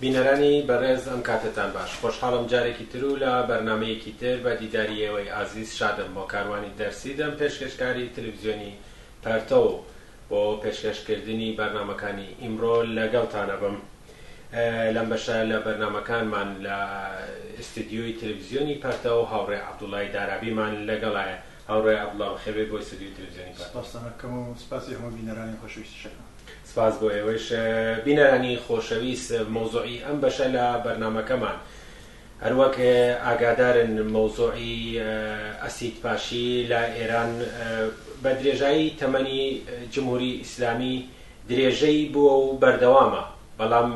بینەرانی بەڕێز ئەم کاتتان باش خۆشحاڵم جارێکی تر و لە بەرنامەیەکی تر بە دیداریەوەی ئازیز شادم بۆ کاروانی دەرسی دەم پێشکەشکاری تەلەڤیزیۆنی پەرتەو بۆ پێشکەشکردنی بەرنامەکانی ئیمڕۆ لەگەڵتانە بم. لەم بەشە لە بەرنامەکانمان لە ئستودیۆی تەلەڤیزیۆنی پەرتەو هاوڕێ عەبدوڵڵای دارابیمان لەگەڵایە. هاوڕێ عەبدوڵڵا بەخێر بۆ ئستودیۆی تەلەڤیزیۆنی پەرتەو. سپاسدانەکەم و سپاسی هەموو بینەرانی خۆشەویستیشەکەم. سپاس بۆ ئێوەش بینەرانی خۆشەویست. مۆزوعی ئەم بەشە لە بەرنامەکەمان هەروەک ئاگادارن مۆزوعی ئەسید پاشی لە ئێران بە درێژایی تەمەنی جمهوری ئیسلامی درێژەی بووە و بەردەوامە، بەڵام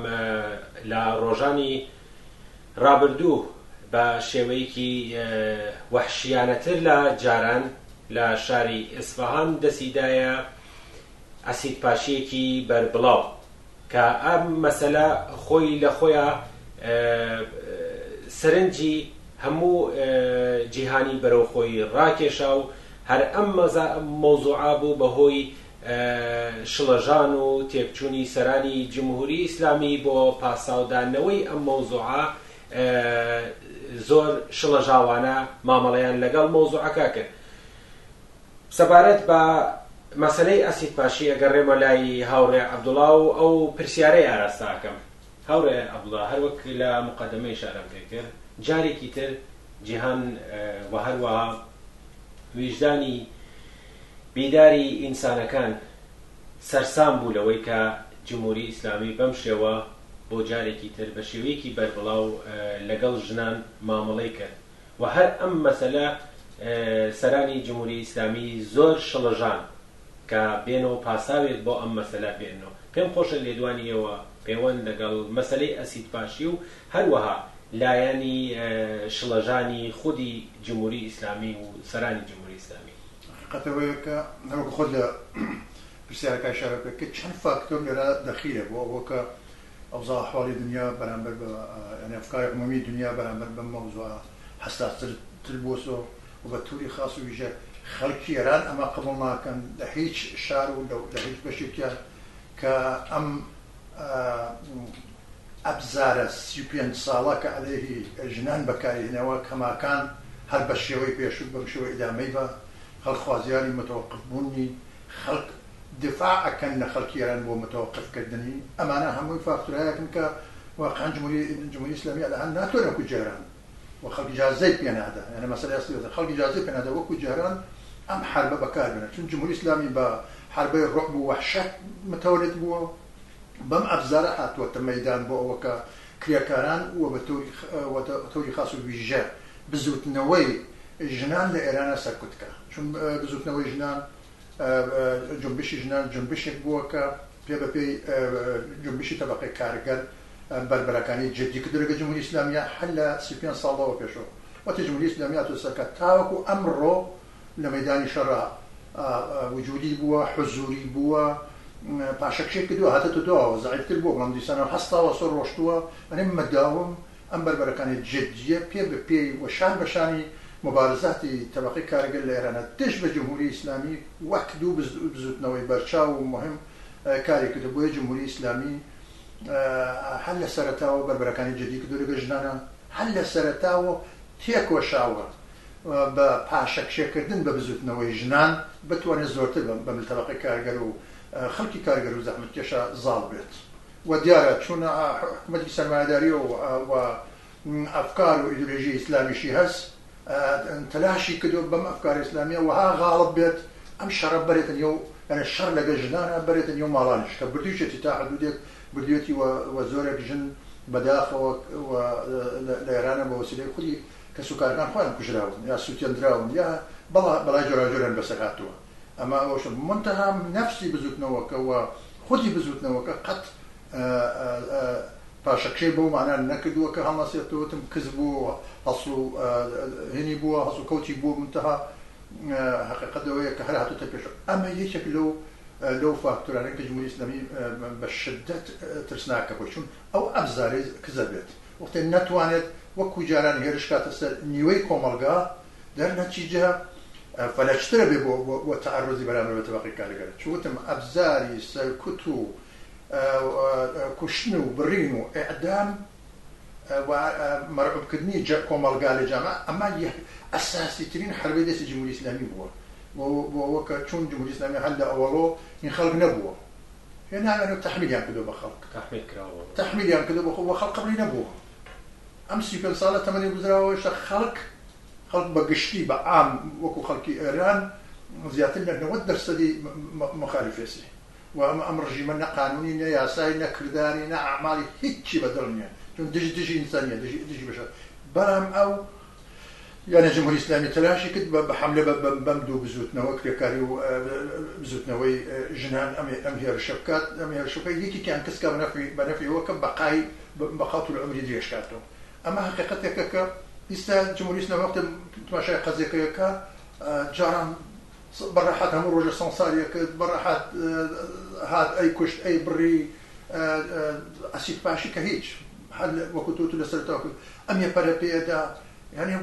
لە ڕۆژانی ڕابردوو بە شێوەیەکی وەحشیانەتر لە جاران لە شاری ئیسفەهان دەسیدایە ئەسید پاشیەکی بەربڵاو کە ئەم مەسەلە خۆی لە خۆیان سەرنجی هەموو جیهانی بەرەو خۆی ڕاکێشا و هەر ئەم مۆزوعا بوو بەهۆی شڵەژان و تێکچوونی سەرانی جمهوری ئیسلامی بۆ پاساودانەوەی ئەم مۆزوعا زۆر شڵەژاوانە مامەڵەیان لەگەڵ مۆزوعەکە کرد. سەبارەت بە مەسەلەی ئەسید پاشی ئەگەڕێمە لای هاوڕێ عەبدوڵڵا و ئەو پرسیارەی ئاراستاکەم. هاوڕێ عەبدوڵڵا، هەروەک لە مقەدەمەی شارەم پێ کرد، جارێکی تر جیهان و هەروەها ویژدانی بیداری ئینسانەکان سەرسام بوو لەوەی کە جمهوری ئیسلامی بەم شێوە بۆ جارێکی تر بە شێوەیەکی بەربڵاو لەگەڵ ژنان مامەڵەی کرد و هەر ئەم مەسەلە سەرانی جمهوری ئیسلامی زۆر شڵەژان کە بێنەوە پاساوێت بۆ ئەم مەسەلە بێنەوە. پێم خۆشە لێدوانیەوە پەیوەند لەگەڵ مەسەلەی ئەسید پاشی و هەروەها لایەنی شڵەژانی خودی جمهوری ئیسلامی و سەرانی جمهوری ئیسلامی. حقیقەتەوەیە کە هەروەک خۆت لە پرسیارەکە ئیشارە پێ کرد، چەند فاکتۆر لێرە دەخیلە بۆ ئەوە کە ئەوضاع ئەحواڵی دنیا بەرامبەر بە یعنی ئەفکاری عمومی دنیا بەرامبەر بەم مەوزوعە حەساس‌تر بووە و بە تووری خاص و ویژە خەڵکی ئێران ئەمە قبوڵ ناکەن لە هیچ شار و لە هیچ بەشێکیان کە ئەم ئەبزارە 35 ساڵە کە عەلەیهی ژنان بەکارهێنەوە کەماکان هەر بە شێوەی پێشوو بەم شێوە ئیدامەی بە خەڵک خوازیاری متەوەقفبوونی خەڵک دفاع ئەکەن لە خەڵکی ئێران بۆ متەوەقفکردنی. ئەمانە هەمووی فاکتۆرایەکن کە واقعاً جمهوری ئیسلامی ئەلان ناتوانێت وەکو جاران و خەڵک ئیجازەی پێ نادا، یعنی مەسەلەی ئەسڵی خەڵک ئیجازەی پێ نادا وەکو جاران ئەم حربە بەکاربێنێت، چون جمهوری ئیسلامی بە حربەی ڕعب و وەحشەت متەولد بووە، بەم ئەبزارە هاتووەتە مەیدان بۆ ئەوە کە کرێکاران و بە تۆری خاص و ویژە بزوتنەوەی ژنان لە ئێرانە سەرکوتکە، چون بزوتنەوەی ژنان جنبشی ژنان جنبشێک بووە کە پێ بەپێی جنبشی تەبەقەی کارگەر بربەرەکانی جدی کردووە جمهوری ئیسلامیە هەر لە 35 ساڵەوە پێشەوە وەتی جمهوری ئیسلامی هاتووە سەرکە تاوەکو ئەمڕۆ لە مەیدانی شەڕا وجودی بووە، حزوری بووە، پاشەکشێک کردووە هاتەتە دووەوە زەعیفتر بووە، بەڵام دیسانە هەستاوە سۆر ڕۆشتووە. ئەنێ مەداوم ئەم بربەرەکانی جدیە پێ بەپێی وەشان بەشانی مبارزاتی طبقەی کارگەر لە ئێرانە دژ بە جمهوری ئیسلامی وەک دوو بزوتنەوەی بەرچاو و مهم کاری کردو. بۆیە جمهوری ئیسلامی هەر لە سەرەتاوە بربەرەکانی جدی کردو لەگەڵ ژنانە، هەر لە سەرەتاوە تێکۆشاوە بە پاشەکشێکردن بە بزوتنەوەی ژنان بتوانێت زۆرتر بە طبقەی کارگەر و خەڵکی کارگەر و زەحمەتکێشە زاڵ بێت. و دیارە چون حکومەتی سەرمایەداری و ئەفکار و ئیدئۆلۆژی ئیسلامیشی هەست تەلاشی کردو بەم ئەفکار ئیسلامیە وها غاڵب بێت ئەم شەڕە بەرێتن یو یعنی شەڕ لەگەڵ ژنانە بەرێتن یو ماڵانش کە بردوویەتی تا حدودێک بردوێتی و زۆرێک ژن بەداخەوە لە ئێرانە بە وەسیلەی خودی کە سوکارەکان خۆیان کوژراون یا سووتێنراون یا بەڵای جۆراجۆران بەسەر هاتووە. ئەمە ئەوش منتەها نەفسی بزوتنەوەکە و خودی بزوتنەوەکە قەت پاشەکشەی بەو مانە نەکردووە کە هەڵنەسێتەوەتم کز بوو هەڵسو هێنی بووە هەسو کەوتی بوو منتەها حقیقەتەوەیە کە هەر هاتووتە پێشەوە. ئەمە یەکێک لەو فاکتۆرانەی کە جمهوری ئیسلامی بە شدەت ترسناکە بۆ، چون ئەو ئەبزارەی کزە بێت وەختێ نەتوانێت وەکو جاران هێرش کاتە سەر نیوەی کۆمەڵگا دەرنەتیجە فەلەکشترە بێ بۆ تەعەڕوزی بەرامبەر بە طبقەی کارگەر. چوتم ئەبزاری سەرکوت و کوشتن و بڕین و ئێعدام مەرعوبکردنی کۆمەڵگا لە جامعە ئەمە ئەساسی ترین حربەی دەستی جمهوری ئیسلامی بووە وەکە چون جمهوری ئیسلامی هەر لە ئەوەڵۆ این خەڵک نەبووە هێناوێنێ تەحمیلیان کردو بە خەڵک تەحمیلیان کردو بە خەڵک قبڵی نەبووە ئەم 35 ساڵە تەمەنی گوزراوەشە خەڵک بە گشتی بە عام وەکو خەڵکی ئێران زیاتر لە 90% مخالفێسی و ئەم ڕژیمە نە قانونی نە یاسای نە کردانی نە ئەعمالی هیچی بەدڵ نییە چون دژی ئینسانیە دژی بەشەر بەڵام ئەو یانە جمهوری ئیسلامی تەلاشی کرد بە حەملە بەم دوو بزوتنەوە کرێکاری و بزوتنەوەی ژنان ئەم هێرشە بکات ئەم هێرشەکە یەکێکیان کەسکە بە نەفعیەوە کە بەقای بەخاتر عمری درێژکاتەوە ئەمە حقیقەتێکە کە ئیستا جمهوری ئیسلامی وەختە تماشای قەزێکەکە جاران بەڕاحەت هەموو ڕۆژە سەنساریە کرد بەڕاحەت هات ئەی کوشت ئەی بڕی ئەسید پاشی کە هیچ وەکو تۆ لەسەرتاوە کرد ئەم یەپەرە پێدا یعنی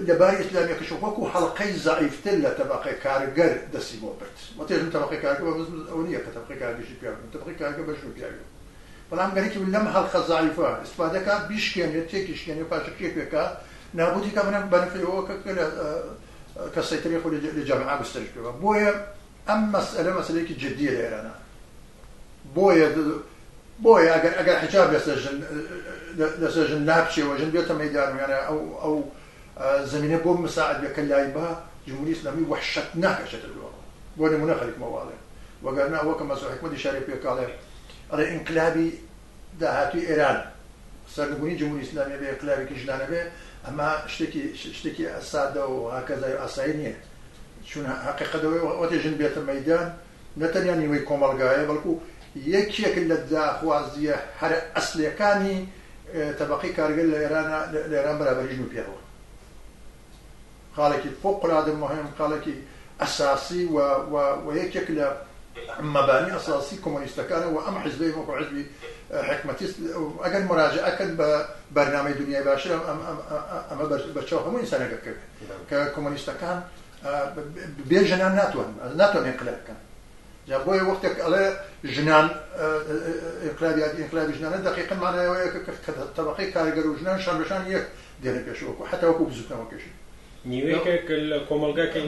لەباری ئیسلامیەکەش وەکو هەڵقەی زەعیفتر لە تەبەقەی کارگەر دەستی بۆ برد وەتێژم تەبەقەی کارگەر ئەو نییە کە تەبەقەی کارگەشی پیاوێت تەبەقەی کارگەر بەشو پیاوێت بەڵام گەرێکی لەم هەڵقە زەعیفە ئیسپادەکە بیشکێنێت تێکیشکێنێ پاشە کێکێکە نابودی کە بەنفعەوە کە سەیتری خۆی لە جامعە گسترش پێوە بۆیە ئەم مەسئلە مەسئلەیەکی جددیە لە ئێرانە بۆیە ئەگەر حجاب لەسەر ژن نابچێەوە ژن بێتە مەیدان یانە ئەو زمینە بۆ مساعد بێکە لای بە جمهوری ئیسلامی وحشەت ناکەشێتە دووە بۆ نمونە خەریک مەواڵێ وەگەرنا ئەوەکە مەسوود حکمەتی شاری پێکاڵێ ئەڵێ ئینقلابی داهاتووی ئێران سەرنگونی جمهوری ئیسلامی بێ ئینقلابێکی ژنانە بێ ئەمە شتێکی ئەسادە و هاکەزای ئاسایی نییە چون حقیقەتەوەی وەتێ ژن بێتە مەیدان نەتەنیا نیوەی کۆمەڵگایە بەڵکو یەکێک لە داخوازیە هەر ئەسلەکانی تەبەقەی کارگەر لە ئێران بەرابەری ژن و پیاوە خاڵێکی فوقڵادە مهم خاڵێکی ئەساسی و یەکێک لە مەبانی ئەساسی کۆمۆنیستەکانە و ئەم حیزبەی وەکو حیزبی حکمەتیست ئەگەر مراجعەکەن بە بەرنامەی دنیای باشتر ئەمە بەرچاو هەموو ئینسانێک کرد کە کۆمۆنیستەکان بێ ژنان ناتوان ئینقلاب بکەن جا بۆیە وەختێک ئەڵێ ژنان ئینقلابی ژنانە دقیقاً معنایەوەیە کە تەبەقەی کارگەر و ژنان شان بەشان یەک دێنە پێشەوە حتا وەکو بزوتنەوەکەشی نیوەیەک لە کۆمەڵگاکە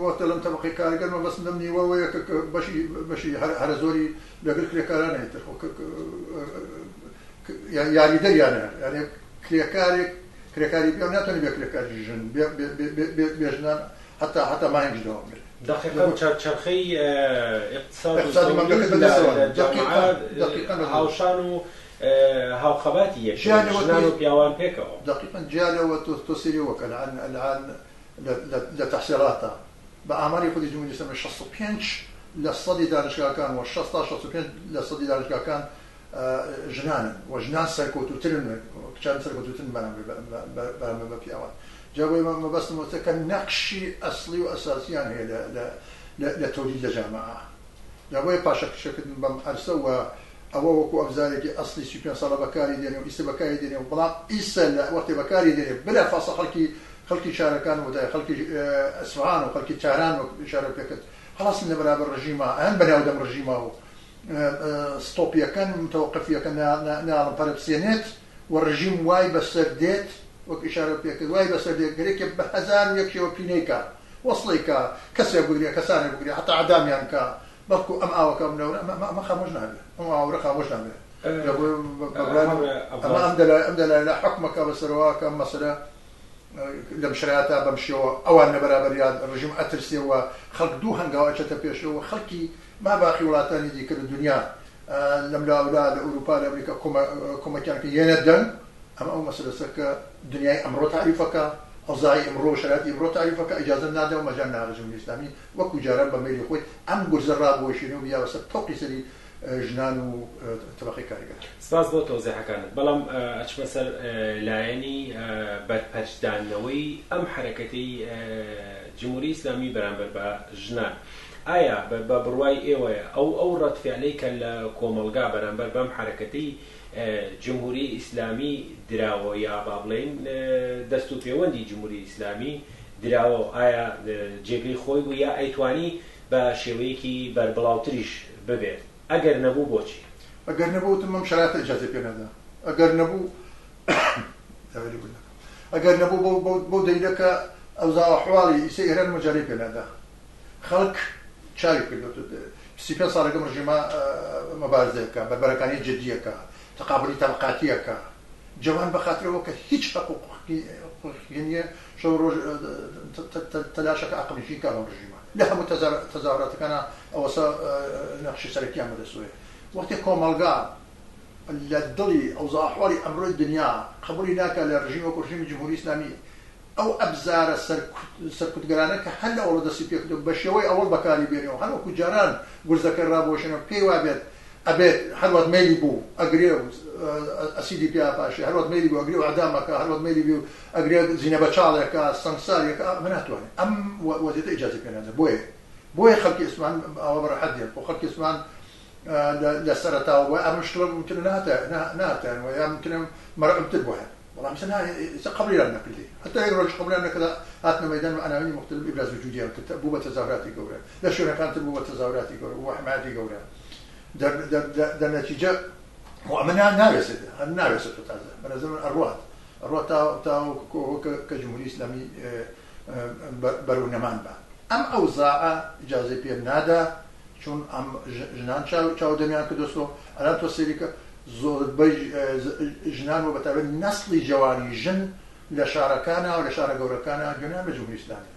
وەختە لەم تەبەقەی کارگەرمە بەس لەم نیوەوەیە کە بەشی هەرە زۆری لەگەڵ کرێکارانە هێتر یاریدەریانە یعنی کرێکاری پێ ناتوانێت بێ کرێکاری ژن بێ ژنان حتا مانگش دەوام بێت دقیقاً چرخەی اقتصادی مملکەت هاوشان و هاوخەباتی ژنان و پیاوان پێکەوە دقیقاً جیالەوە تۆ سێریەوەکە الآن لە تەحسیڵاتە بە ئاماری خودی جمهوری ئیسلامی 65 لە سەدی دانشگاکان و 65 لە سەدی دانشگاکان ژنانن و ژنان سەرکەوتووترن کچان سەرکەوتووترن بەرامبەر بە پیاوان جاوی مەبەستم وتە کە نەقشی ئەسڵی و ئەساسیان هەیە لە تۆلید لە جامعە جاوی پاشەکردن بەم ئەرسە و ئەوە وەکو ئەبزارێکی ئەسڵی 35 ساڵە بەکاری دێنێ و ئیسە بەکاری دێنێ و بەڵام ئیسە لە وەختی بەکاری دێنێ بلا فاسە خەڵکی شارەکان و خەڵکی ئەسفەهان و خەڵکی چاران و شارە پێکرد هەڵاسن لە بەرابەر ڕژیمە ئەن بەناودەم ڕژیمە و ستۆپیەکەن متەوەقفیەکەن ناڵم پەرەپسێنێت و ڕژیم وای بەسەر دێت وەک ئیشارە پێکرد وای بەسەر دێت گرێکێ بە 1001 پینەیکە وەسڵیکە کەسێک بگرێ کەسانێک بگرێ حتا عەدامیان کە بەڵکو ئەم ئاوەکە منەوە ئەمە خامۆش نابێت ئەم ئاوەڕە خامۆش نابێت ئەم دەلای لە حکومەکە بەسەرەوە کە مەسەلە لەم شرایەتە بەم شێوە ئەوان لە بەرابەریان ڕژیم ئەترسێەوە خەڵک دوو هەنگاوە ئەچێتە پێشەوە خەڵکی ماباقی وڵاتانی دیکە لە دنیا لەم لاولا لە ئەوروپا لە ئەمریکا کۆمەکیان کە یێنە دەنگ ئەو مەسەلەسە کە دنیای ئەمڕۆ تعریفەکە ئەوزای ئەمڕۆ شرایەتی ئەمڕۆ تعریفەکە ئیجازە نادە و مەجال نادە جمهوری ئیسلامی وەکو جاران بە میلی خۆی ئەم گورزە ڕابۆشێنێ و بیا بەسەر تۆقی سەری ژنان و تەبەقەی کاریگەر. سپاس بۆ تۆزیحەکانت بەڵام ئەچمە سەر لایەنی بەرپەرچدانەوەی ئەم حرەکەتەی جمهوری ئیسلامی بەرامبەر بە ژنان ئایا بە بڕوای ئێوەیە ئەو ڕەتفعلەی کە لە کۆمەڵگا بەرامبەر بەم حرەکەتەی جمهوری ئیسلامی دراوە یا با بڵێن دەست و پەیوەندی جمهوری ئیسلامی دراوە ئایا جێگەی خۆی بوو یا ئەیتوانی بە شێوەیەکی بەربڵاوتریش ببێت ئەگەر نەبوو بۆچی ئەگەر نەبوو تمام شرایط ئیجازە پێ نەدا ئەگەر نەبوو ئەگەر نەبوو بۆ دەیلەکە ئەوزاو حواڵی ئیسە ئێران مەجارەی پێ نەدا خەڵک چاوی کردوتە 35 ساڵەکەم ڕژیمە مەبارزەیەکە بەربەرەکانی جدیەکە تەقابلی تەبقاتیەکە جوان بەخاترەوە کە هیچ حقوقی نییە شەو ڕۆژ تەلاشەکە عەقڵیشی کە ئەم ڕژیمە لە هەموو تەزاوڕاتەکانە ئەوەسە نەخشی سەرەکیان بەدەستوێ وەختی کۆمەڵگا لە دڵی ئەوزاو ئەحواڵی ئەمڕۆی دنیا قبولی ناکە لە ڕژیم وەکو ڕژیمی جمهوری ئیسلامی ئەو ئەبزارە سەرکوتگەرانە کە هەر لە ئەوڵە دەستی پێکردو بە شێوەی ئەوڵ بەکاری بێنەوە هەر وەکو جاران گورزەکە ڕابۆشێنەوە پێی وابێت ئەبێت هەروەت مەیلی بوو ئەگرێ ئەسیدی پیا پاشێ هەروەت مەیلی بوو ئەگرێ و عەدامەکە هەروەت مەیلی بوو ئەگرێ زینە بەچاڵێکە سەنگساریەکە من ناتوانێت ئەم وەزیەتە ئیجازە پێ نادە بۆیە خەڵکی ئیسمان ئەوە بەڕەحەت دێت بۆ خەڵکی ئیسمان لە سەرەتاوە ئەم شتڵە ممکنە ناتوانێت یا ممکنە مەرعوبتر بۆ هەن والله مثلا قبل لا نقلي حتى يقولوا قبل أن كذا هاتنا ميدان عناوين مختلف إبراز وجودية بوبة تظاهراتي قورة لا شو كانت بوبة تظاهراتي قورة وحماتي قورة در نتيجة وأمنا نارسة تتعزى من زمن أروات تاو كجمهوري إسلامي برونمان با أم أوزاع إجازة بير نادا چون أم جنان چاو دميان كدوسو الان توصيلك زۆربەی ژنان و بەتابەت نەسڵی جوانی ژن لە شارەکانە و لە شارە گەورەکانە گوێنیان بە جمهوری ئیسلامی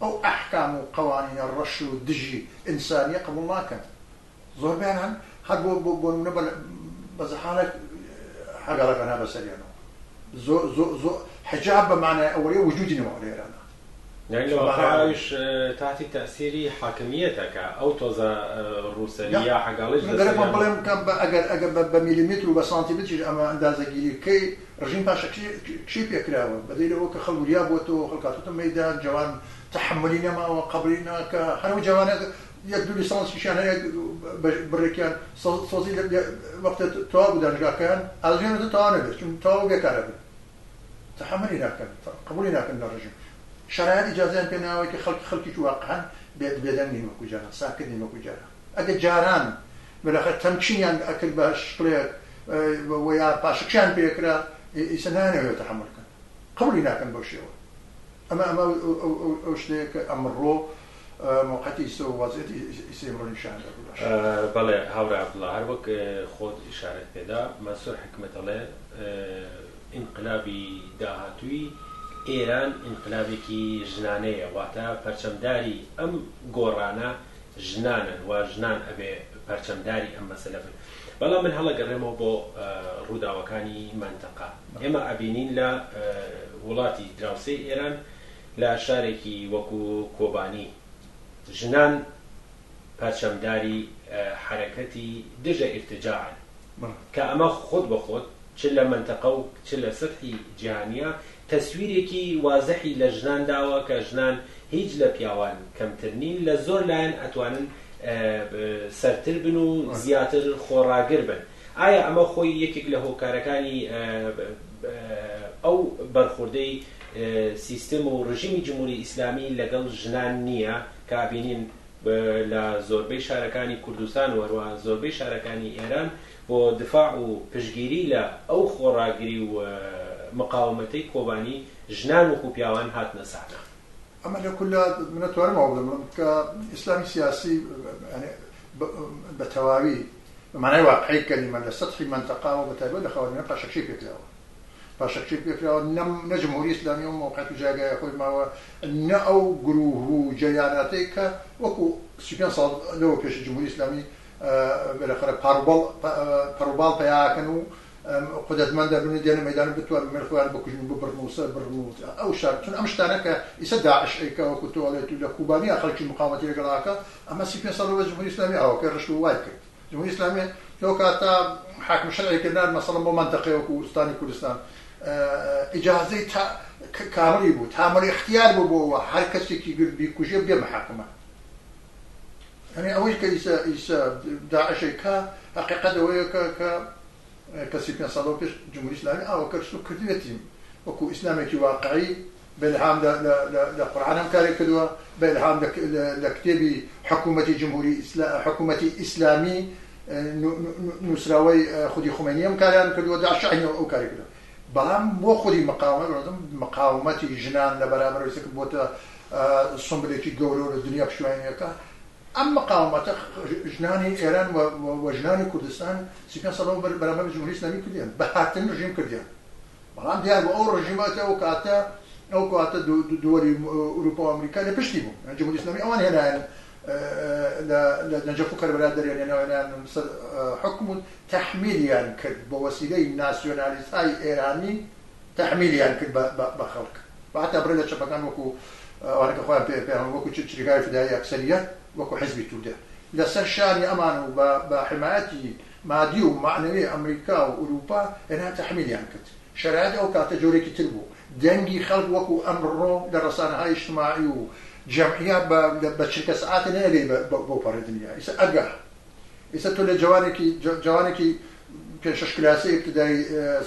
ئەو ئەحکام و قەوانینە ڕەش و دژی ئینسانیە قبوڵ ناکەن زۆربیان هەن هەر بۆ نمونە بە زەحالەت حەگەڕەکانە بەسەریانەوە زۆر حجاب بەمانای ئەوەیە وجودی نەوە لە ئێرانە يعني لو خايش تحت تأثيري حاكميتك أو توزا روسية حقاليش نقدر نقول كم أجر بمليمتر وبسنتيمتر أما أندازة جيل كي رجيم باش شيء بيكراوه بديله هو كخلوا ريابوته خلقاته ميدان جوان تحملينا ما وقبلنا كحنو جوان يقدر لسانس كشان هي بريكان صوزي وقت تواب درجة كان ألجين تتوانه بس شو تواب بيكاره تحملينا كان قبولنا كان الرجيم شرائط إجازة بيناوي كخلق واقعا بيدني مكو جاران ساكني مكو جاران أجد جاران بالآخر تمكين أكل باش طليق ويا باش كشان بيكرا يسنانه ويتحمل كان قبلنا كان بوشيو أما أوشليك أمرو موقتي سو وزيت يسمرون إن شاء الله بله هاورا عبد الله هر وقت خود إشارة بدا منصور حكمة الله انقلابي داهاتوي ئێران ئینقلابێکی ژنانەیە واتە پەرچەمداری ئەم گۆڕانە ژنانن و ژنان ئەبێ پەرچەمداری ئەم مەسەلە بن بەڵام من هەڵەگەڕێمەوە بۆ ڕووداوەکانی مانتەقا ئێمە ئەبینین لە وڵاتی دراوسەی ئێران لە شارێکی وەکو کۆبانی ژنان پەرچەمداری حرەکەتی دژە ئیرتجاعن کە ئەمە خۆت بە خۆت چ لە مەنتەقە و چ لە سەطحی جیهانیە تەسویرێکی وازەحی لە ژنان داوە کە ژنان هیچ لە پیاوان کەمتر نین لە زۆر لایەن ئەتوانن سەرتر بن و زیاتر خۆڕاگر بن ئایا ئەمە خۆی یەکێک لە هۆکارەکانی ئەو بەرخوردەی سیستم و ڕژیمی جمهوری ئیسلامی لەگەڵ ژنان نییە کە بینین لە زۆربەی شارەکانی کوردستان و هەروە زۆربەی شارەکانی ئێران بۆ دفاع و پشگیری لە ئەو خۆڕاگری و مقاومەتەی کۆبانی ژنان و پیاوان هاتنە ساحە ئەمە لە کولە من ناتوانم ئەو بڵێم کە ئیسلامی سیاسی بەتەواوی بەمانای واقعی کەلیمە لە سەطحی مەنتەقا و بەتایبەت لە خاوەنیان پاشەکشەی پێکراوە نە جمهوری ئیسلامی و موقعیت و جایگای خۆی ماوە نە ئەو گروه و جەریاناتەی کە وەکو 35 ساڵ لەوە پێش جمهوری ئیسلامی بەلەخەرە پەروباڵ پەیاکەن و قدرتمند بني دينا ميدان بتوان من الخوان بكوجن ببرموسا برموت أو شار تون أمشتانا كيسد داعش أيكا وكتواليت ولا كوباني خلق المقاومة لقلاكا أما سيبين صاروا الجمهورية الإسلامية أو كرشوا وايد الجمهورية الإسلامية لو كاتا حاكم شرعي كنا مثلا بمنطقة وكوستاني كردستان إجازة كامل بو تعمل اختيار بو حركة كي بيكوجي بمحاكمة يعني أول كيس داعش أيكا حقيقة ويا كسيبين صادوا كش جمهورية الإسلامية أو كرشوا كرديتهم وكو إسلامي كي واقعي بالهام لا قرآن كاري كدوا بالهام لكتابي حكومة جمهوري حكومة إسلامي نووسراوەی خودی خمینیم کاریان کردووە داعشعینی ئەو کاری کردو بەڵام بۆ خودی مقاومەتی ژنان لە بەرامبەر بۆتە سمبلێکی گەورە لە دنیا پشتیوانیەکە ئەم مقاومەتە ژنانی ئێران و ژنانی کوردستان 35 ساڵ بەرامبەر جمهوری ئیسلامی کردیان بە هاتن ڕژیم کردیان بەڵام دیار بۆ ئەو ڕژیمەتە ئەو کاتە دووەری ئوروپا و ئەمریکا لە پشتی بوو جمهوری ئیسلامی ئەوان هێنایان لە نەجەف و کەربەلا دەرێنێنەوەیان حکم و تەحمیلیان کرد بە وەسیلەی ناسیۆنالیستای ئێرانی تەحمیلیان کرد بە خەڵک بەحتا برە لە چەپەکان وەکو ئەوانەکە خۆیان پێیان وەکو چریکای فدایی ئەکسەریەت وەکو حیزبی توودە لەسەر شانی ئەمان و بە حمایەتی مادی و معنەوی ئەمریکا و ئوروپا هێنان تەحمیلیان کرد شەرایەت ئەو کاتە جۆرێکی تر بوو دەنگی خەڵک وەکو ئەمڕۆ لە ڕەسانەهای ئیجتیماعی و جمعیە بە چرکە سعاتە نەیەگەی بۆ پەڕی دنیا ئیسا ئەگە ئیسا تۆ لە جوانێکی پێشەش کلاسی ابتدایی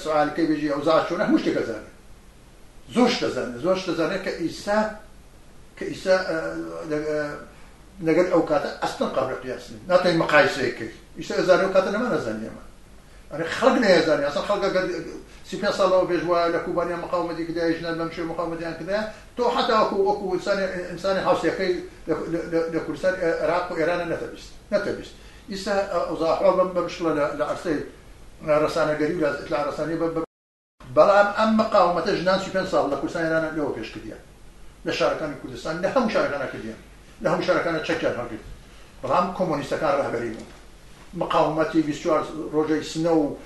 سوالەکەی بێژی ئەوزاع چۆنە هەموو شتێک دەزانێت زۆر دەزانێت کە ئیسا لەگەر ئەو کاتە ئەستن قابل قیاس ناتوانین مقایسەیەکەی ئیسا ئەزانێ ئەو کاتە نەما نەزانێ ئەمە ئەرێ خەڵک نەیەزانێ ئەسڵ خەڵک ئەگەر 35 ساڵەوە پێش وایە لە کوبانیا مقاومەتی کردایە ژنان بەم شێوە مقاومەتیان کردایە تۆ حتا وەکو ئینسانی هاوسەکەی لە کوردستان عێراق و ئێرانە نەتەبیست ئیسا ئەوزاع ئەحواڵ بەم شکڵە لە عەرسەی ڕەسانەگەری و لە ئیطلاع ڕەسانی بەڵام ئەم مقاومەتە ژنان 35 ساڵ لە کوردستان ئێرانە لەوە پێش کردیان لە شارەکانی کوردستان لە هەموو شارەکانە کردیان لە هەموو شارەکانە چەکیان هەڵگرت بەڵام کۆمۆنیستەکان ڕاهبەری بوون مقاومەتی 24 ڕۆژەی سنە و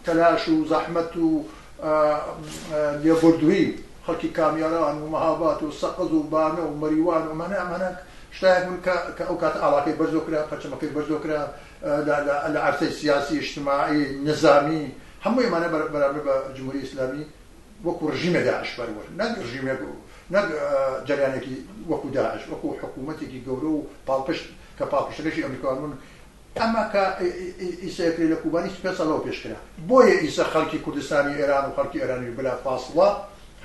تەلاش و زەحمەت و لێبوردووی خەڵکی کامیاران و مەهابات و سەقز و بانە و مەریوان و ئەمانە شتایەک بوون کە ئەو کاتە ئاڵاکەی بەرزۆ کرا پەرچەمەکەی بەرزۆ کرا لە عەرسەی سیاسی اجتماعی نظامی هەموو ئەمانە بەرامبەر بە جمهوری ئیسلامی وەکو ڕژیمە داعش بەروەر نەک ڕژیمێک نەک جەریانێکی وەکو داعش وەکو حکوومەتێکی گەورە و پاڵپشت کە پاڵپشتەکەشی ئەمریکاوان بوون ئەمە کە ئیساکرێ لە کوبانی 35 ساڵەوە پێشکرا بۆیە ئیسا خەڵکی کوردستانی ئێران و خەڵکی ئێرانی بلا فاصڵە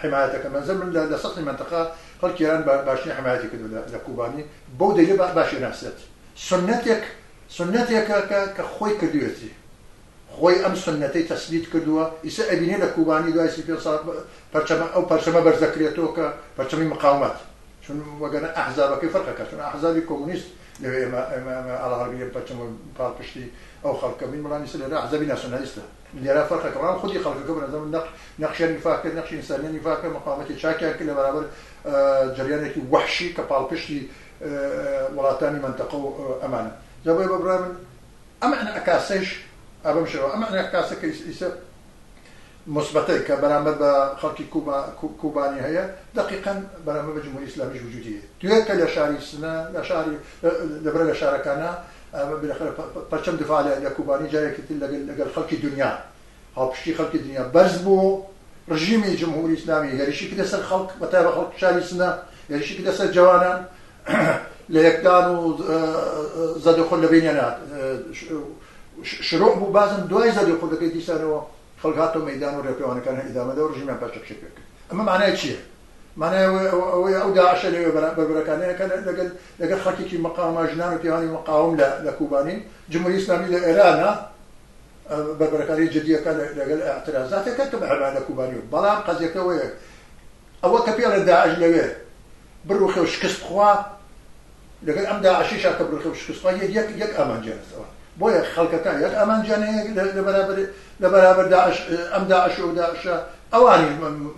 حمایەتەکە منزل من لە سەطحی منطقە خەڵکی ئێران باشترین حمایەتی کردو لە کوبانی بۆ دەیلێ باشی ناسێت سنەتێکە کە خۆی کردوێتی خۆی ئەم سنەتەی تەسلیت کردووە ئیسا ئەبینێ لە کوبانی دوای 35 ساڵ ئەو پەرچەمە بەرزەکرێتەوە کە پەرچەمی مقاومەت چون وەگەنە ئەحزابەکەی فەرقەکە چون ئەحزابی کۆمونیست لەوێ ئێمە ئاڵاغەربیە پەرچەمە پاڵپشتی ئەو خەڵکە من وڵانی سەر لێرە ئەحزابی ناسیۆنالیستە لێرە فەرقەکە بەڵام خودی خەڵکەکە بەنظرم نەخشیان نیفاق کرد نەخشی ئینسانیان نیفاق کرد مقاومەتی چاکیان کرد لە بەرامبەر جەریانێکی وەحشی کە پاڵپشتی وڵاتانی منتەقە و ئەمانە جا بۆیە بەبرا من ئەم ئەنعکاسەش ئەبەم شێوە ئەم ئەنعکاسەکە ئیسا مثبتەی کە بەرامبەر بە خەڵکی کوبانی هەیە دقیقاً بەرامبەر بە جمهوری ئیسلامیش وجودی هەیە دوێکە لە شاری سنە لە شاری لەبەرە لە شارەکانە پەرچەم دفاع لە کوبانی جارێکی تر لەگەڵ خەڵکی دنیا هاوپشتی خەڵکی دنیا بەرز بوو ڕژیمی جمهوری ئیسلامی هێرشی کردە سەر خەڵک بەتایبەت خەڵک شاری سنە هێرشی کردە سەر جوانان لە یەکدان و زەدەخۆل لە بینیان هات شروع بوو بازم دوای زەدەخۆلەکەی دیسانەوە خەڵک هاتۆ مەیدان و ڕێپێوانەکان ئیدامەدا و ڕژیمیان پاشەکشە کرد ئەمە معنای چییە؟ معنای ئەوەی ئەو داعشە لەوێ بەربەرەکانەیەکە لەگەڵ خەڵکێکی مەقاومە ژنان و پیاوانی مەقاوم لە کوبانی جمهوری ئیسلامی لە ئێرانە بەربەرەکانی جدیەکە لەگەڵ ئاعترازاتێکە کە بەهەمان لە کوبانی و بەڵام قەزیەکە وەیە ئەوە کە پێڵێن داعش لەوێ بڕوخێ و شکست خوا لەگەڵ ئەم داعشیشا کە بڕوخێ و شکست خوا یەک ئامانجیانەوە بۆیە خەڵکەکە یەک ئامانجیانەیە لە بەرابەر داعش ئەم داعش و داعشە ئەوانی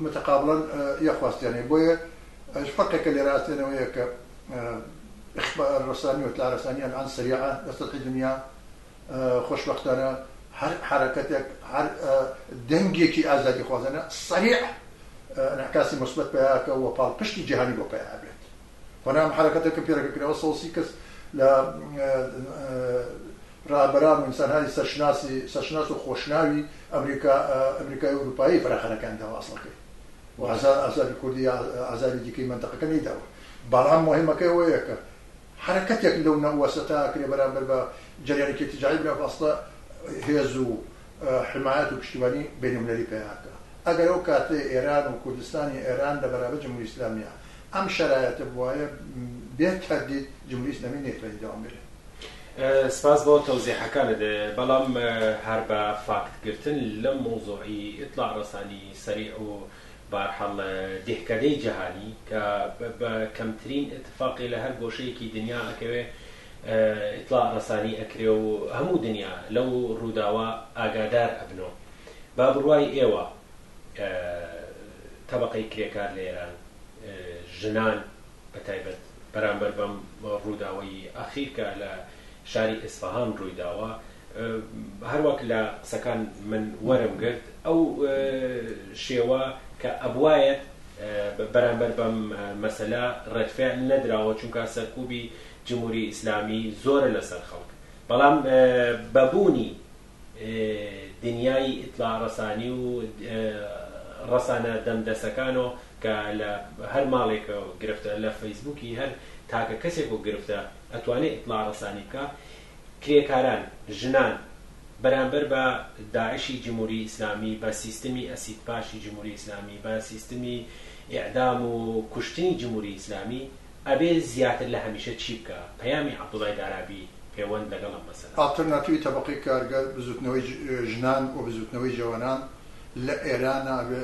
متقابلن یەخواستیانەیە بۆیە فەرقێکە لێرە ئاستێنەوەیە کە إخبار الرساني وإطلاع الرساني الآن سريعة لسطح الدنيا خوشبختانه هر حركتك هر دنگێکی ئازادی خوازانە سریع انعکاسی مثبت بەیاکە و پاڵپشتی جیهانی بۆ پێیا بێت بەنام حرەکەتێکە پێرەکە کراوە سۆسی کەس لە ڕابەران و ئینسانهانی سەرشناس و خۆشناوی ئەمریکای ئەوروپایی فراخەنەکاندا واسڵکەی و ئازادی کوردی ئازادی دیکەی منتەقەکە نەیداوە بەڵام مهمەکەی ئەوەیە کە حرەکەتێک لەو نەوەسەتا کرێ بەرامبەر بە جەریانێکی تیجاری بلا ئەسڵە هێز و حمایەت و پشتیوانی بینالمللی پێیاکە ئەگەر ئەو کاتێ ئێران و کوردستانی ئێران لە بەرامبەر جمهوری ئیسلامیە ئەم شەرایەتە بوایە بێت تەردید جمهوری ئیسلامی نێتوانێت دەوام بێت سپاس بۆ تەوزیحەکانت بەڵام هەر بە فاکتگرتن لەم مۆزوعی ئیطلاع ڕەسانی سەریع و بارحەڵ دێهکەدەی جەهانی کە بە کەمترین اتفاقی لە هەر گۆشەیەکی دنیا ئەکەوێ ئیطلاع ڕەسانی ئەکرێ و هەموو دنیا لەو ڕووداوە ئاگادار ئەبنەوە با بڕوای ئێوە تەبەقەی کرێکار لە ئێران ژنان بەتایبەت بەرامبەر بەم ڕووداوەی ئەخیرکە لە شاری ئیسفەهان ڕوویداوە هەروەک لە قسەکان من وەرم گرت ئەو شێوە کە ئەبوایەت بەرامبەر بەم مەسەلە ڕێکفعل نەدراوە چونکە سەرکوبی جمهوری ئیسلامی زۆرە لەسەر خەڵک بەڵام بەبوونی دنیای ئیطلاع ڕەسانی و ڕەسانە دەمدەسەکانەوە کە لە هەر ماڵێکە گرفتە لە فەیسبووکی هەر تاکە کەسێک بۆ گرفتە ئەتوانێت ئیطلاع ڕەسانی بکە کرێکاران ژنان بەرامبەر بە داعشی جمهوری ئیسلامی بە سیستمی ئەسید پاشی جمهوری ئیسلامی بە سیستمی ئیعدام و کوشتنی جمهوری ئیسلامی ئەبێ زیاتر لە هەمیشە چی بکە پەیامی عەبدوڵای دارابی پەیوەند لەگەڵ ئەم مەسەلە ئالتەرناتیڤی تەبەقەی کارگەر بزوتنەوەی ژنان و بزوتنەوەی جوانان لە ئێران ئەبێ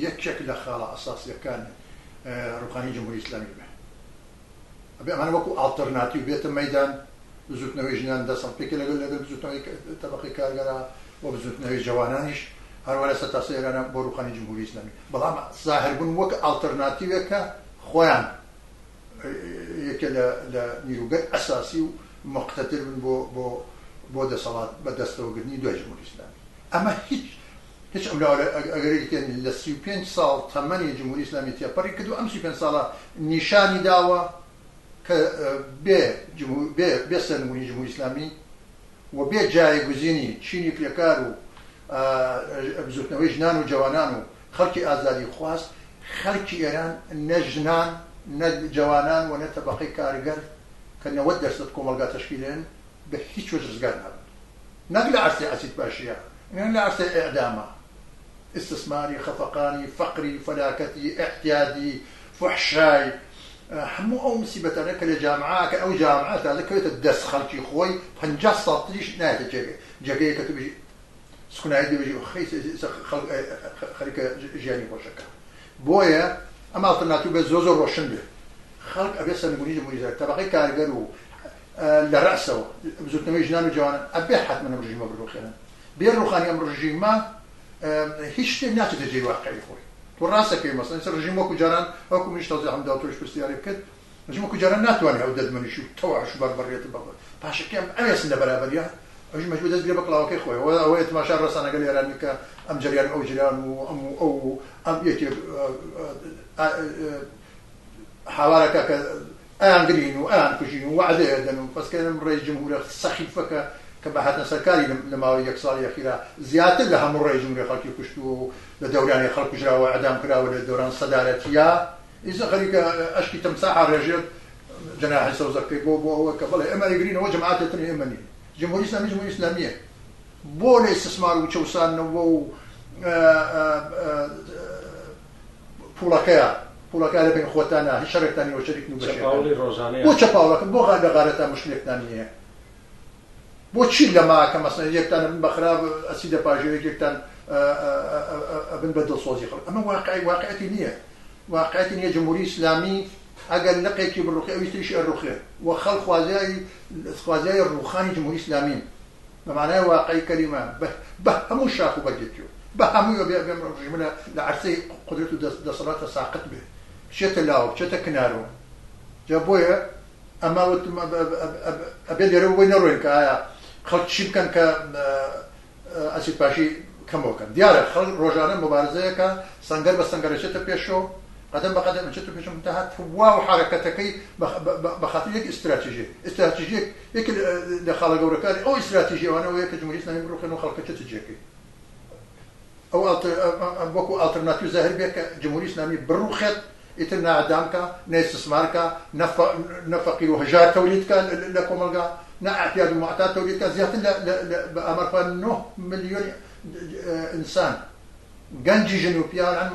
یەکێک لە خاڵە ئەساسیەکانی ڕوخانی جمهوری ئیسلامی بێ ئەبێ ئەمانە وەکو ئالتەرناتیڤ بێتە مەیدان بزوتنەوەی ژنان دەسەڵ پێکە لەگەڵ بزوتنەوەی تەبەقەی کارگەرە و بزوتنەوەی جوانانیش هەروە لە سەتاسە ئێرانە بۆ ڕوخانی جمهوری ئیسلامی بەڵام زاهربوون وەک ئالتەرناتیڤێکە خۆیان یەکێ لە نیروگەر ئەساسی و مقتەدر بن بۆ دەسەڵات بەدەستەوەگرتنی دوای جمهوری ئیسلامی ئەمە هیچ ئەملاوە ئەگەرێکێن لە 35 ساڵ تەمەنی جمهوری ئیسلامی تێپەڕی کردو ئەم 35 ساڵە نیشانی داوە کە بێ سەرنگونی جمهوری ئیسلامی و بێ جایگوزینی چینی کرێکار و بزوتنەوەی ژنان و جوانان و خەڵکی ئازادی خواست خەڵکی ئێران نە ژنان نە جوانان و نە تەبەقەی کارگەر کە 90% کۆمەلگا تەشکیلێن بە هیچ وجه ڕزگار نابن نەک لە عەرزی ئەسید پاشیە نەک لە عەرزی ئیعدامە استثماری خەفەقانی فەقری فەلاکەتی ئیحتیادی فحشای هەموو ئەو موسیبەتانە کە لە جامعە کە ئەو جامعە تا دەکەوێتە دەست خەڵکی خۆی 50 ساڵ تریش نایەتە جێگەیە کە توبژی سکونایی دەبژی خەریکە ژیانی خۆشەکە بۆیە ئەم ئالتەرناتیڤ بێ زۆر ڕۆشن بێ خەڵک ئەبێ سەرنگونی جمهوری ئیسلامی تەبەقەی کارگەر و لە ڕەسەوە بزوتنەوەی ژنان و جوانان ئەبێ حتمەن ئەم ڕژیمە بڕوخێنن بێ ڕوخانی ئەم ڕژیمە هیچ شتێک ناچێتە جێی واقعی خۆی تو ڕاستەکەی مەسەڵەن سەر ڕژیم وەکو جاران وەکو منیش تەوزیحم دا و تۆش پرسیاری بکرد ڕژیم وەکو جاران ناتوانێت ئەو دەدمەنیشی و تەواش بەڕێتە بەڵێ پاشەکەم ئەوێسن لە بەرابەریە ئەوش مەجبور دەست بێ بە قڵاوەکەی خۆی ئەوەیە تماشا ڕەسانەگەل ئێرانی کە ئەم جریان ئەو جریان و ئەم یەکێک حاوارەکە کە ئەیان گرین و ئەیان کوژین و وعدەیە دەن و پەسکەم ڕێی جمهورە سەخیفەکە کە بە هاتنە سەرکاری لە ماوەی یەک ساڵی ئەخیرا زیاتر لە هەموو ڕێی جمهوری خەڵکی کوشت و لە دەورانی خەڵک کوژراوە ئەعدام کراوە لە دەوران سەدارەتیە ئیزە خەریکە ئەشکی تەمساح ڕێژێت جەناحی سەوزەکەی بۆ ئەوە کە بڵێ ئەمە ئەیگرینەوە جەماعەتێتن ئێمە نین جمهوری ئیسلامی جمهوری ئیسلامیە بۆ لە ئیستثمار و چەوسانەوە و پوڵەکە لە بین خۆتانە هیچ شەڕێکتانی وە شەریک و بەشێک بۆ چەپاوەکە بۆ غارەغارەتە مشکلێکتان نییە بۆ چی لەما کە مەسەڵەن یەکتان بن بە خراپ ئەسیدە پاژەوەیەک یەکتان بن بە دڵسۆزی خەڵک ئەمە واقعەتی نییە واقعەتی نییە جمهوری ئیسلامی ئەگەر لقێکی بڕوخی ئەوی تریشی ئەڕوخێ و خەڵک خوازیای ڕوخانی جمهوری ئیسلامی بەمانای واقعی کەلیمە بە هەموو شاخ و بەرگێتیوە بە هەمووی بێم ڕژیمە لە عەرزەی قودرەت و دەسەڵاتە ساقط بێ بچێتە لاوە بچێتە کنارەوە جا بۆیە ئەمە ئەبێ لێرە بۆی نەڕۆین کە ئایا خەڵک چی بکەن کە ئەسید پاشی کەمەوەکەن دیارە خەڵک ڕۆژانە مبارزەیەکە سەنگەر بە سەنگەرەچێتە پێشەوە قدم بقدم انشتو في منتهى واو حركتك بخاطر يك استراتيجيه يك لخلق وركالي او استراتيجيه وانا وياك جمهوريه الاسلاميه بروح انه خلقت تجيكي او بوكو الترناتيف ظاهر بك جمهوريه الاسلاميه بروخت يتنا عدامك نستثمارك نفقي وهجات توليدك لكم القى اعتياد ومعتاد توليدك زياده بامر 9 مليون انسان جنجي جنوبيا عن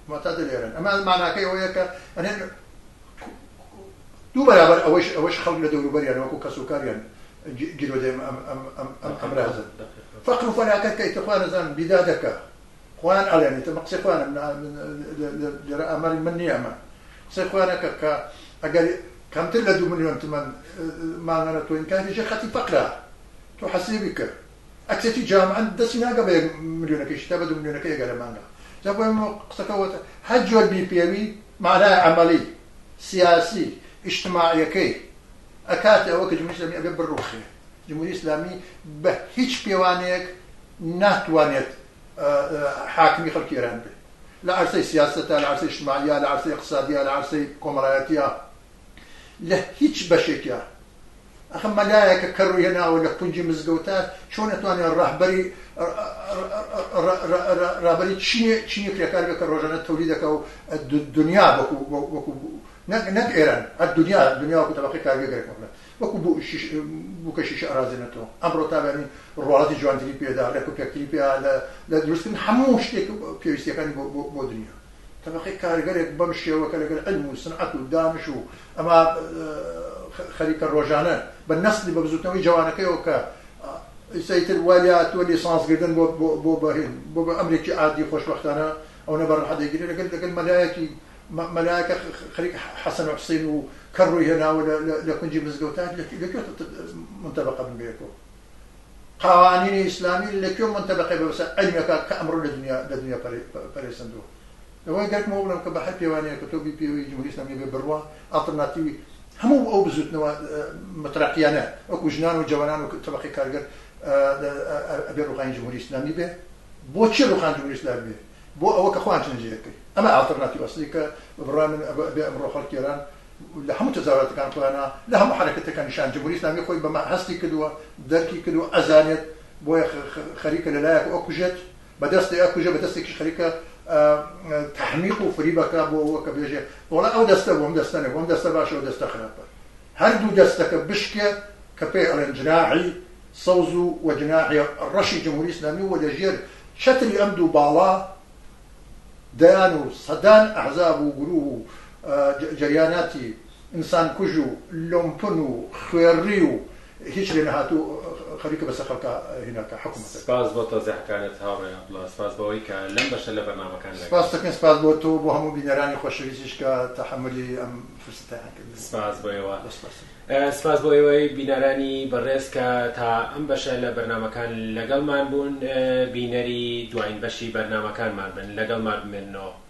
معتاد الإيران أما معناه كي وياك أنا دو برابر أوش خلق لدور بريان وكو كسوكاريان جلو ديم أم رازن فقر فلاكك كي تخوان زان بدادك خوان علاني تمقصي خوان من لرأى مال من نيامة قصي خوانك أقل كم تلدو مليون تمن ما نرتو إن كان يجي خطي فقرة تحسيبك أكسيتي جامعة دسينا قبل مليونك يشتبدوا مليونك يقال مانغا جابوا قصكوت حج والبي بي وي معناه عملي سياسي اجتماعي كي أكاد أوك جمهورية إسلامية أبي بالروخي جمهورية إسلامية بهيج بيوانيك ناتوانيت حاكمي خلق إيران به لا عرسي سياسة لا عرسي اجتماعية لا عرسي اقتصادية لا عرسي كومراتية لا هيج بشيكيا أخي ملايك كرو هنا ولا كنجي مزقوتات شون أتواني الرهبري رهبري تشيني كريكار بك الرجانات توليدك أو الدنيا بكو نك إيران الدنيا وكو تبقي كارجة غيرك مبلا وكو بوكشيش أرازينتو أمرو تابعني روالاتي جوان تليبيا دا لكو بيك تليبيا لدرستن حموش تيك بيوستي كان بو دنيا تبقي كارجة غيرك بمشي وكالجر علم وصنعة ودانش أما خليك الروجانات بالنسل ببزوتنوي جوانك وكا سيت الواليات والليسانس قدن بو أمريكي عادي خوش وقتنا أو نبر حدا يجري لكن ملاك خليك حسن وحسين وكروا هنا ولا لكن جيب مزقوتات لكيو منطبقة بالبيكو قوانين إسلامية لكيو منطبقة بس علمك كأمر للدنيا بريسندو لو قالك مو بلام كبحث بيوانية كتبي بيوي جمهورية إسلامية بالبروا ألترناتيفي همو أو بزوتنا مترقيانا أكو جنان وجوانان وطبقة كارجر أبي روحان جمهورية إسلامية به بوتشي روحان جمهورية إسلامية به بو أوك أخوان جنجيك أما ألترناتيف أصليك برامن بأمر خلق إيران لهم تزاورات كان فلانا لهم حركة كان نشان جمهورية إسلامية خوي بما هستي كدوا دركي كدوا أزانيت بويا خريكة للايك أكوجت بدستي أكوجت بدستي كش خريكة تحميق وفريبك أبو وكبيجي ولا أو دسته وهم دستني وهم دسته باش أو دسته خرابة هردو دستك بشكة كبير الجناحي صوزو وجناحي الرشي جمهورية إسلامية ولجير شتري أمدو بالا ديانو صدان أحزاب وقروه جرياناتي إنسان كجو لومبنو خيريو هيش لنهاتو خليك بس خلقها هناك حكومة سباز بوتو زي كانت هاوري بلا سباز بويكا لم بشل برنامج كان سباز تكن سباز بوتو بوهمو بينراني خوشويسيش كتحملي أم فرصتها سباز بويوا سپاس بۆ ئێوەی بینەرانی بەڕێز کە تا ئەم بەشە لە بەرنامەکان لەگەڵمان بوون بینەری دوایین بەشی بەرنامەکانمان بن لەگەڵمان بمێنەوە.